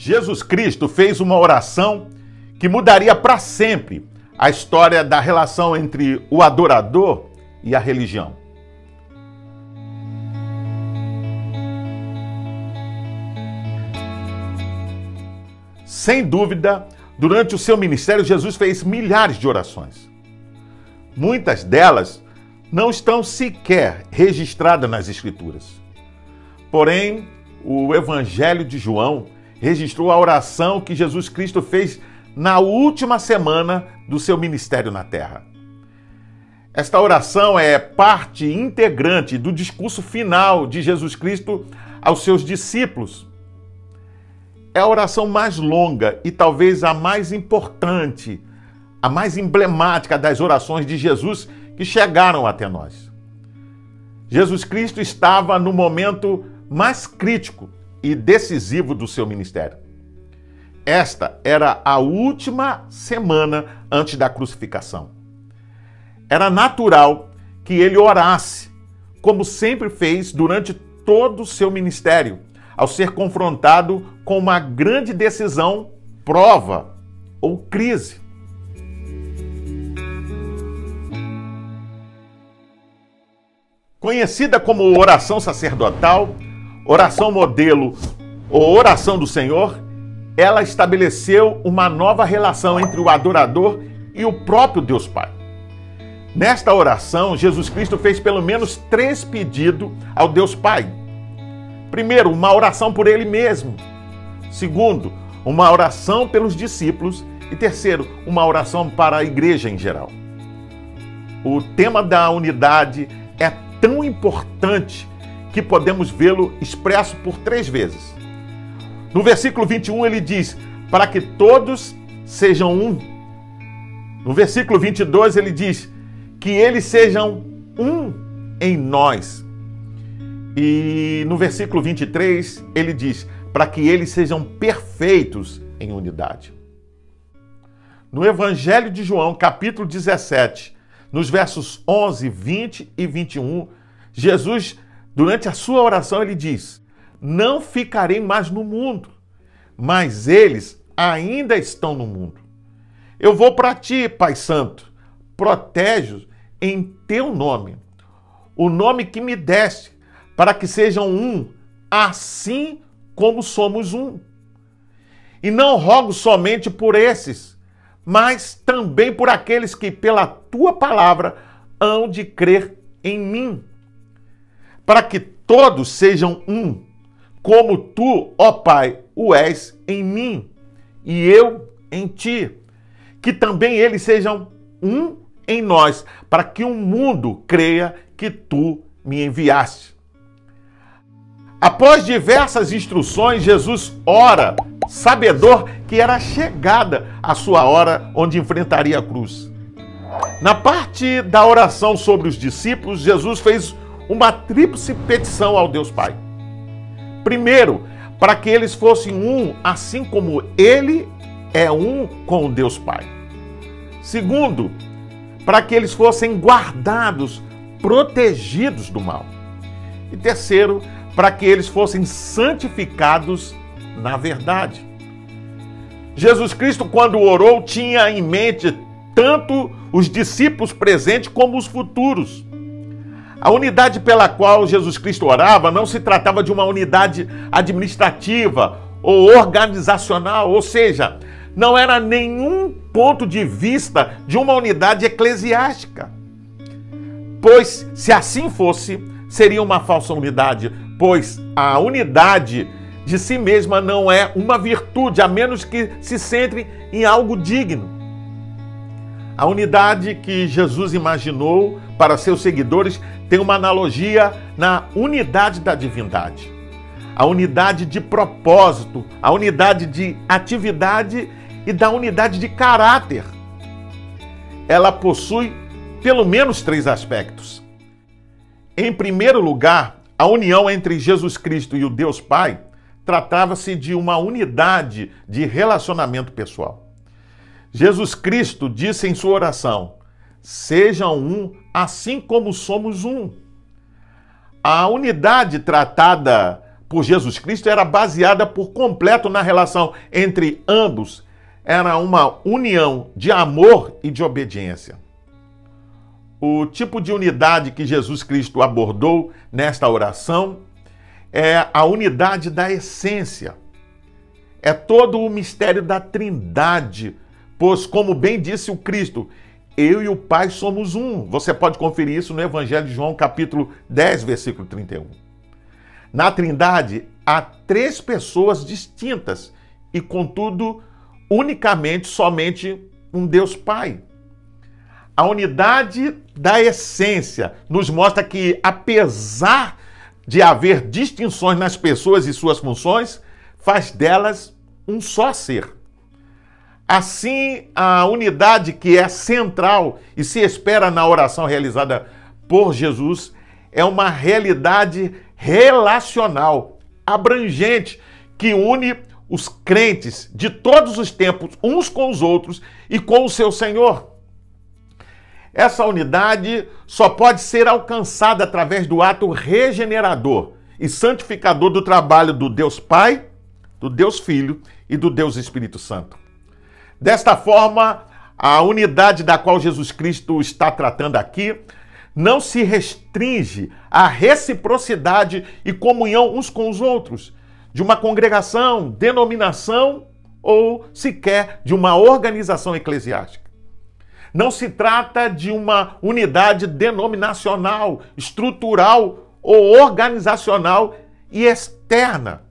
Jesus Cristo fez uma oração que mudaria para sempre a história da relação entre o adorador e a religião. Sem dúvida, durante o seu ministério, Jesus fez milhares de orações. Muitas delas não estão sequer registradas nas Escrituras. Porém, o Evangelho de João registrou a oração que Jesus Cristo fez na última semana do seu ministério na Terra. Esta oração é parte integrante do discurso final de Jesus Cristo aos seus discípulos. É a oração mais longa e talvez a mais importante, a mais emblemática das orações de Jesus que chegaram até nós. Jesus Cristo estava no momento mais crítico e decisivo do seu ministério. Esta era a última semana antes da crucificação. Era natural que ele orasse, como sempre fez durante todo o seu ministério, ao ser confrontado com uma grande decisão, prova ou crise. Conhecida como oração sacerdotal, oração modelo ou oração do Senhor, ela estabeleceu uma nova relação entre o adorador e o próprio Deus Pai. Nesta oração, Jesus Cristo fez pelo menos 3 pedidos ao Deus Pai. Primeiro, uma oração por ele mesmo. Segundo, uma oração pelos discípulos. E terceiro, uma oração para a igreja em geral. O tema da unidade é tão importante que podemos vê-lo expresso por 3 vezes. No versículo 21 ele diz, para que todos sejam um. No versículo 22 ele diz, que eles sejam um em nós. E no versículo 23, ele diz, para que eles sejam perfeitos em unidade. No Evangelho de João, capítulo 17, nos versos 11, 20 e 21, Jesus, durante a sua oração, ele diz, não ficarei mais no mundo, mas eles ainda estão no mundo. Eu vou para ti, Pai Santo, protege-os em teu nome, o nome que me deste, para que sejam um, assim como somos um. E não rogo somente por esses, mas também por aqueles que pela tua palavra hão de crer em mim, para que todos sejam um, como tu, ó Pai, o és em mim, e eu em ti, que também eles sejam um em nós, para que o mundo creia que tu me enviaste. Após diversas instruções, Jesus ora, sabedor que era chegada a sua hora onde enfrentaria a cruz. Na parte da oração sobre os discípulos, Jesus fez uma tríplice petição ao Deus Pai. Primeiro, para que eles fossem um, assim como ele é um com o Deus Pai. Segundo, para que eles fossem guardados, protegidos do mal. E terceiro, para que eles fossem santificados na verdade. Jesus Cristo, quando orou, tinha em mente tanto os discípulos presentes como os futuros. A unidade pela qual Jesus Cristo orava não se tratava de uma unidade administrativa ou organizacional, ou seja, não era nenhum ponto de vista de uma unidade eclesiástica. Pois, se assim fosse, seria uma falsa unidade, pois a unidade de si mesma não é uma virtude, a menos que se centre em algo digno. A unidade que Jesus imaginou para seus seguidores tem uma analogia na unidade da divindade. A unidade de propósito, a unidade de atividade e da unidade de caráter. Ela possui pelo menos 3 aspectos. Em primeiro lugar, a união entre Jesus Cristo e o Deus Pai tratava-se de uma unidade de relacionamento pessoal. Jesus Cristo disse em sua oração, sejam um, assim como somos um. A unidade tratada por Jesus Cristo era baseada por completo na relação entre ambos. Era uma união de amor e de obediência. O tipo de unidade que Jesus Cristo abordou nesta oração é a unidade da essência. É todo o mistério da Trindade, pois, como bem disse o Cristo, eu e o Pai somos um. Você pode conferir isso no Evangelho de João, capítulo 10, versículo 31. Na Trindade, há 3 pessoas distintas e, contudo, unicamente, somente um Deus Pai. A unidade da essência nos mostra que, apesar de haver distinções nas pessoas e suas funções, faz delas um só ser. Assim, a unidade que é central e se espera na oração realizada por Jesus é uma realidade relacional, abrangente, que une os crentes de todos os tempos uns com os outros e com o seu Senhor. Essa unidade só pode ser alcançada através do ato regenerador e santificador do trabalho do Deus Pai, do Deus Filho e do Deus Espírito Santo. Desta forma, a unidade da qual Jesus Cristo está tratando aqui não se restringe à reciprocidade e comunhão uns com os outros, de uma congregação, denominação ou sequer de uma organização eclesiástica. Não se trata de uma unidade denominacional, estrutural ou organizacional e externa.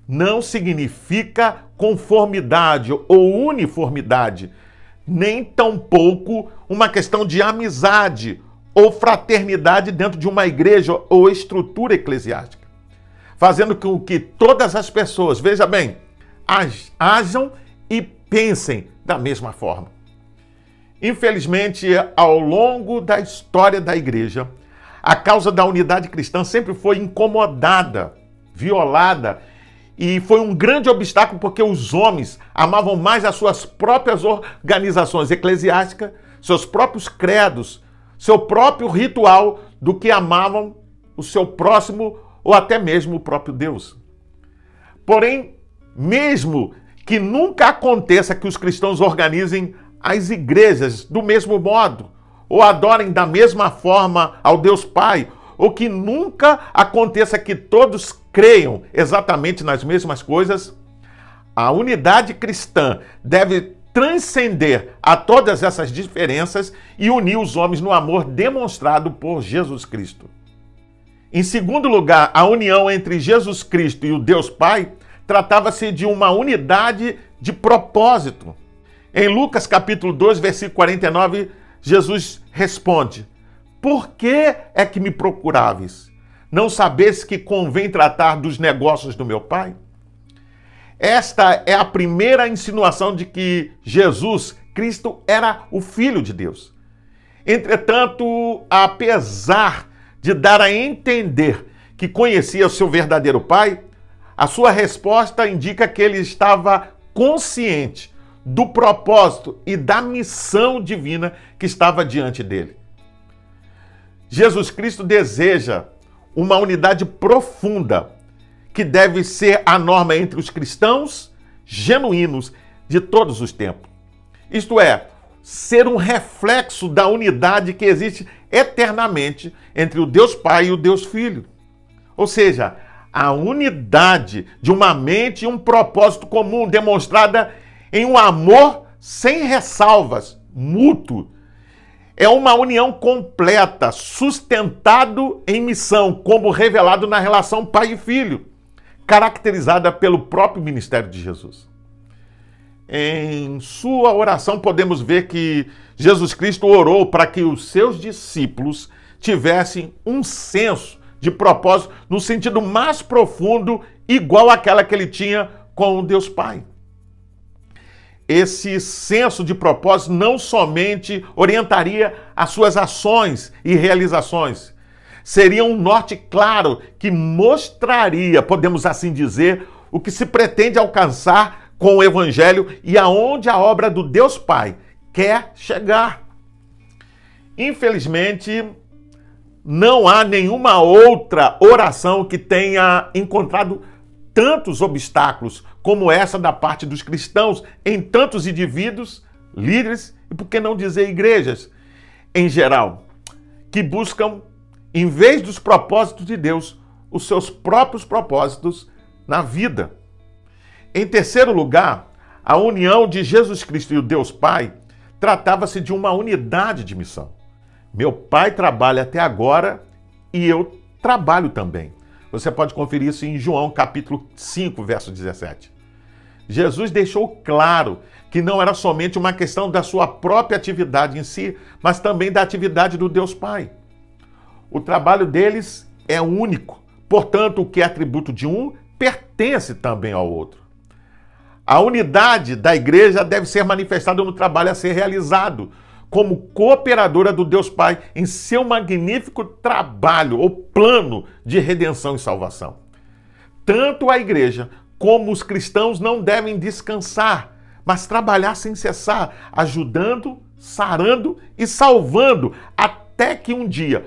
Não significa conformidade ou uniformidade, nem tampouco uma questão de amizade ou fraternidade dentro de uma igreja ou estrutura eclesiástica, fazendo com que todas as pessoas, veja bem, ajam e pensem da mesma forma. Infelizmente, ao longo da história da igreja, a causa da unidade cristã sempre foi incomodada, violada, e foi um grande obstáculo porque os homens amavam mais as suas próprias organizações eclesiásticas, seus próprios credos, seu próprio ritual, do que amavam o seu próximo ou até mesmo o próprio Deus. Porém, mesmo que nunca aconteça que os cristãos organizem as igrejas do mesmo modo, ou adorem da mesma forma ao Deus Pai, ou que nunca aconteça que todos creiam exatamente nas mesmas coisas, a unidade cristã deve transcender a todas essas diferenças e unir os homens no amor demonstrado por Jesus Cristo. Em segundo lugar, a união entre Jesus Cristo e o Deus Pai tratava-se de uma unidade de propósito. Em Lucas capítulo 2, versículo 49, Jesus responde: por que é que me procuráveis? Não sabeis que convém tratar dos negócios do meu Pai? Esta é a primeira insinuação de que Jesus Cristo era o Filho de Deus. Entretanto, apesar de dar a entender que conhecia o seu verdadeiro Pai, a sua resposta indica que ele estava consciente do propósito e da missão divina que estava diante dele. Jesus Cristo deseja uma unidade profunda que deve ser a norma entre os cristãos genuínos de todos os tempos. Isto é, ser um reflexo da unidade que existe eternamente entre o Deus Pai e o Deus Filho. Ou seja, a unidade de uma mente e um propósito comum demonstrada em um amor sem ressalvas, mútuo. É uma união completa, sustentado em missão, como revelado na relação pai e filho, caracterizada pelo próprio ministério de Jesus. Em sua oração podemos ver que Jesus Cristo orou para que os seus discípulos tivessem um senso de propósito no sentido mais profundo, igual àquela que ele tinha com o Deus Pai. Esse senso de propósito não somente orientaria as suas ações e realizações, seria um norte claro que mostraria, podemos assim dizer, o que se pretende alcançar com o Evangelho e aonde a obra do Deus Pai quer chegar. Infelizmente, Não há nenhuma outra oração que tenha encontrado tantos obstáculos como essa da parte dos cristãos em tantos indivíduos, líderes e, por que não dizer, igrejas em geral, que buscam, em vez dos propósitos de Deus, os seus próprios propósitos na vida. Em terceiro lugar, a união de Jesus Cristo e o Deus Pai tratava-se de uma unidade de missão. Meu Pai trabalha até agora e eu trabalho também. Você pode conferir isso em João capítulo 5, verso 17. Jesus deixou claro que não era somente uma questão da sua própria atividade em si, mas também da atividade do Deus Pai. O trabalho deles é único, portanto, o que é atributo de um pertence também ao outro. A unidade da igreja deve ser manifestada no trabalho a ser realizado, como cooperadora do Deus Pai em seu magnífico trabalho ou plano de redenção e salvação. Tanto a igreja como os cristãos não devem descansar, mas trabalhar sem cessar, ajudando, sarando e salvando, até que um dia,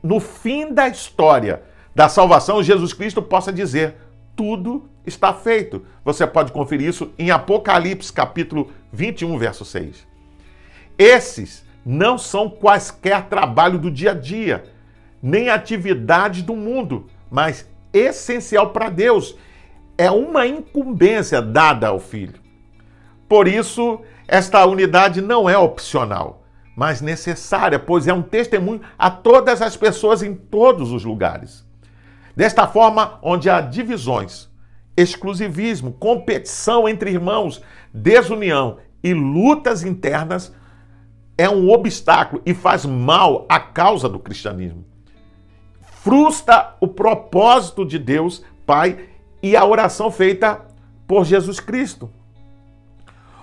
no fim da história da salvação, Jesus Cristo possa dizer: tudo está feito. Você pode conferir isso em Apocalipse, capítulo 21, verso 6. Esses não são quaisquer trabalho do dia a dia, nem atividades do mundo, mas essencial para Deus. É uma incumbência dada ao Filho. Por isso, esta unidade não é opcional, mas necessária, pois é um testemunho a todas as pessoas em todos os lugares. Desta forma, onde há divisões, exclusivismo, competição entre irmãos, desunião e lutas internas, é um obstáculo e faz mal à causa do cristianismo. Frustra o propósito de Deus Pai e a oração feita por Jesus Cristo.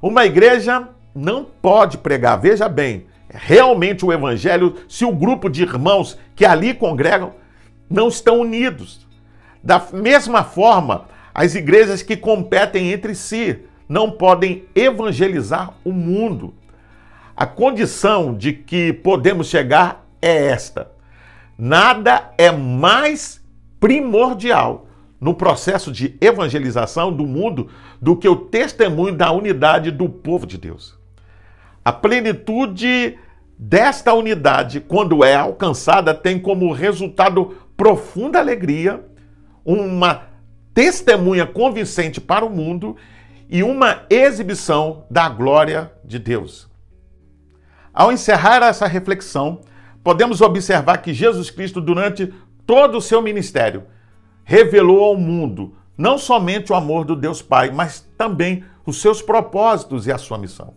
Uma igreja não pode pregar, veja bem, realmente o evangelho se o grupo de irmãos que ali congregam não estão unidos. Da mesma forma, as igrejas que competem entre si não podem evangelizar o mundo. A condição de que podemos chegar é esta: nada é mais primordial no processo de evangelização do mundo do que o testemunho da unidade do povo de Deus. A plenitude desta unidade, quando é alcançada, tem como resultado profunda alegria, uma testemunha convincente para o mundo e uma exibição da glória de Deus. Ao encerrar essa reflexão, podemos observar que Jesus Cristo, durante todo o seu ministério, revelou ao mundo não somente o amor do Deus Pai, mas também os seus propósitos e a sua missão.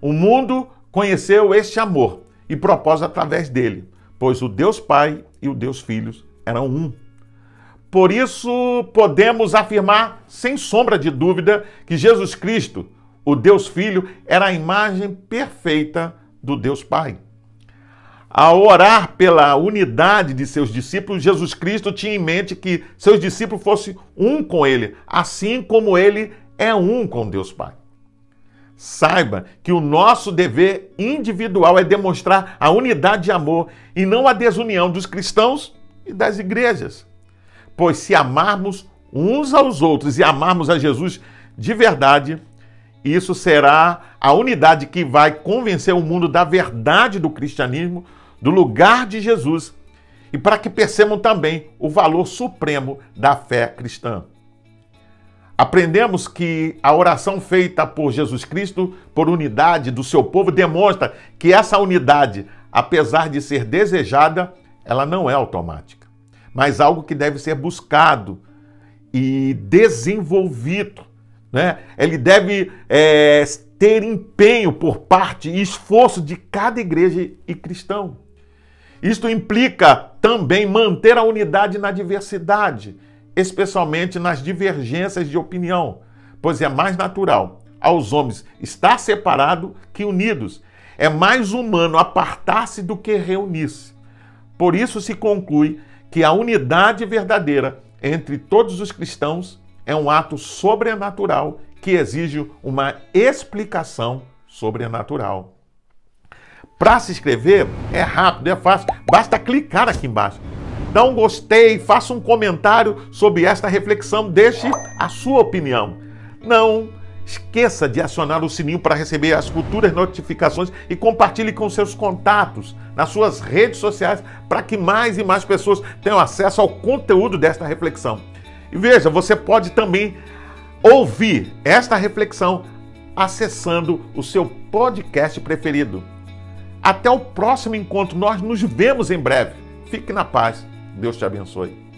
O mundo conheceu este amor e propósito através dele, pois o Deus Pai e o Deus Filho eram um. Por isso, podemos afirmar, sem sombra de dúvida, que Jesus Cristo, o Deus Filho, era a imagem perfeita do Deus Pai. Ao orar pela unidade de seus discípulos, Jesus Cristo tinha em mente que seus discípulos fossem um com ele, assim como ele é um com Deus Pai. Saiba que o nosso dever individual é demonstrar a unidade de amor e não a desunião dos cristãos e das igrejas. Pois se amarmos uns aos outros e amarmos a Jesus de verdade, isso será a unidade que vai convencer o mundo da verdade do cristianismo, do lugar de Jesus, e para que percebam também o valor supremo da fé cristã. Aprendemos que a oração feita por Jesus Cristo por unidade do seu povo demonstra que essa unidade, apesar de ser desejada, ela não é automática, mas algo que deve ser buscado e desenvolvido, né? Ele deve ter empenho por parte e esforço de cada igreja e cristão. Isto implica também manter a unidade na diversidade, especialmente nas divergências de opinião, pois é mais natural aos homens estar separados que unidos. É mais humano apartar-se do que reunir-se. Por isso se conclui que a unidade verdadeira entre todos os cristãos é um ato sobrenatural que exige uma explicação sobrenatural. Para se inscrever, é rápido, é fácil, basta clicar aqui embaixo. Dá um gostei, faça um comentário sobre esta reflexão, deixe a sua opinião. Não esqueça de acionar o sininho para receber as futuras notificações e compartilhe com seus contatos nas suas redes sociais para que mais e mais pessoas tenham acesso ao conteúdo desta reflexão. E veja, você pode também ouvir esta reflexão acessando o seu podcast preferido. Até o próximo encontro, nós nos vemos em breve. Fique na paz. Deus te abençoe.